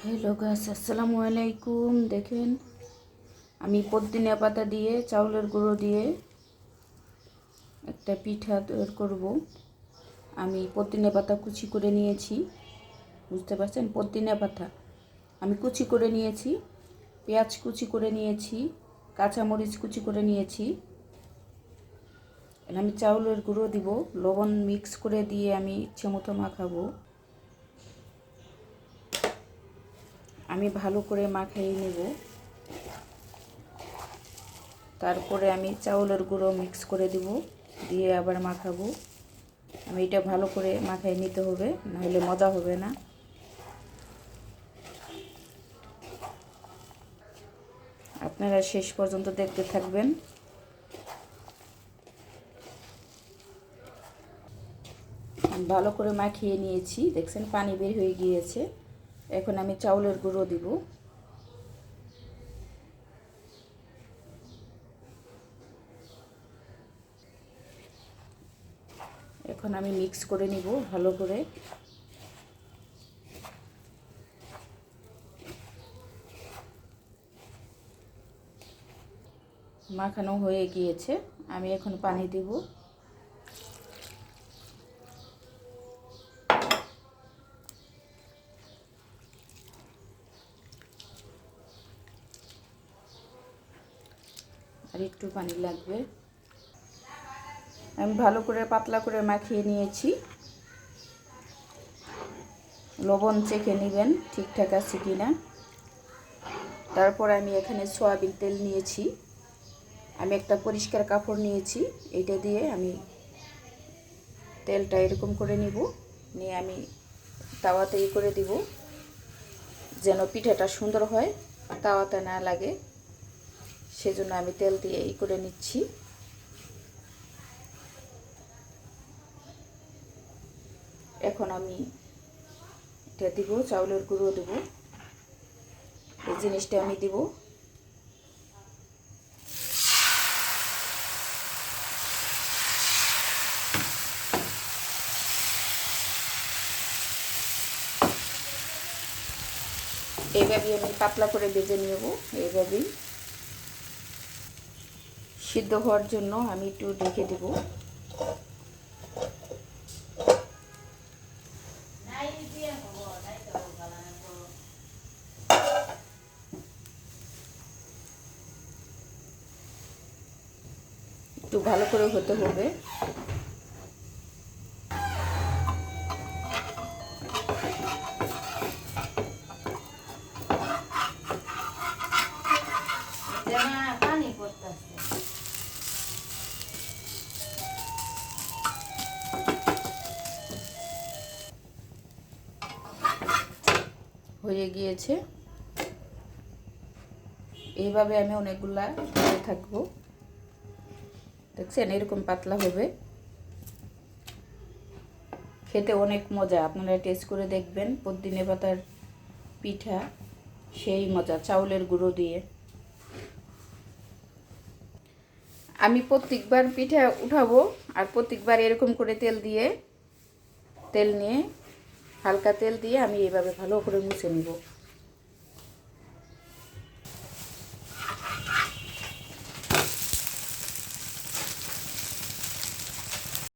Hello গাছ, আসসালামু আলাইকুম। দেখেন, আমি পুদিনা পাতা দিয়ে চাউলের গুঁড়ো দিয়ে একটা পিঠা তৈরি করব। আমি পুদিনা পাতা কুচি করে নিয়েছি, বুঝতে পারছেন? পুদিনা পাতা আমি কুচি করে নিয়েছি, পেঁয়াজ কুচি করে নিয়েছি, কাঁচামরিচ কুচি করে নিয়েছি। আমি চাউলের গুঁড়ো দিব, লবণ মিক্স করে দিয়ে আমি ইচ্ছে মতো মাখাবো। আমি ভালো করে মাখিয়ে নেব। তারপরে আমি চাউলের গুঁড়ো মিক্স করে দিব, দিয়ে আবার মাখাবো। আমি এটা ভালো করে মাখিয়ে নিতে হবে, নাহলে মজা হবে না। আপনারা শেষ পর্যন্ত দেখতে থাকবেন। আমি ভালো করে মাখিয়ে নিয়েছি, দেখছেন পানি বের হয়ে গিয়েছে। এখন আমি চাউলের গুঁড়ো দিব। এখন আমি মিক্স করে নিব ভালো করে। মাখানো হয়ে গিয়েছে, আমি এখন পানি দিব। আর একটু পানি লাগবে। আমি ভালো করে পাতলা করে মাখিয়ে নিয়েছি। লবণ চেখে নেবেন ঠিকঠাক আছে কিনা। তারপর আমি এখানে সয়াবিন তেল নিয়েছি। আমি একটা পরিষ্কার কাপড় নিয়েছি, এইটা দিয়ে আমি তেলটা এরকম করে নিব, নিয়ে আমি তাওয়াতে করে দিব, যেন পিঠাটা সুন্দর হয়, তাওয়াতে না লাগে। সেজন্য আমি তেল দিয়ে করে নিচ্ছি। এখন আমি এটা দিব, চাউলের গুঁড়ো দেব, এই জিনিসটা আমি দিব। এইভাবেই আমি পাতলা করে ভেজে নেব। এইভাবেই সিদ্ধ হওয়ার জন্য আমি একটু ঢেকে দেব। একটু ভালো করে হতে হবে। হয়ে গিয়েছে। এইভাবে আমি অনেকগুলা ধরে থাকবো। দেখছেন, এরকম পাতলা হবে, খেতে অনেক মজা। আপনারা টেস্ট করে দেখবেন। পুদিনা পাতার পিঠা সেই মজা, চাউলের গুঁড়ো দিয়ে। আমি প্রত্যেকবার পিঠা উঠাবো আর প্রত্যেকবার এরকম করে তেল নিয়ে হালকা তেল দিয়ে আমি এইভাবে ভালো করে মুছে নিব।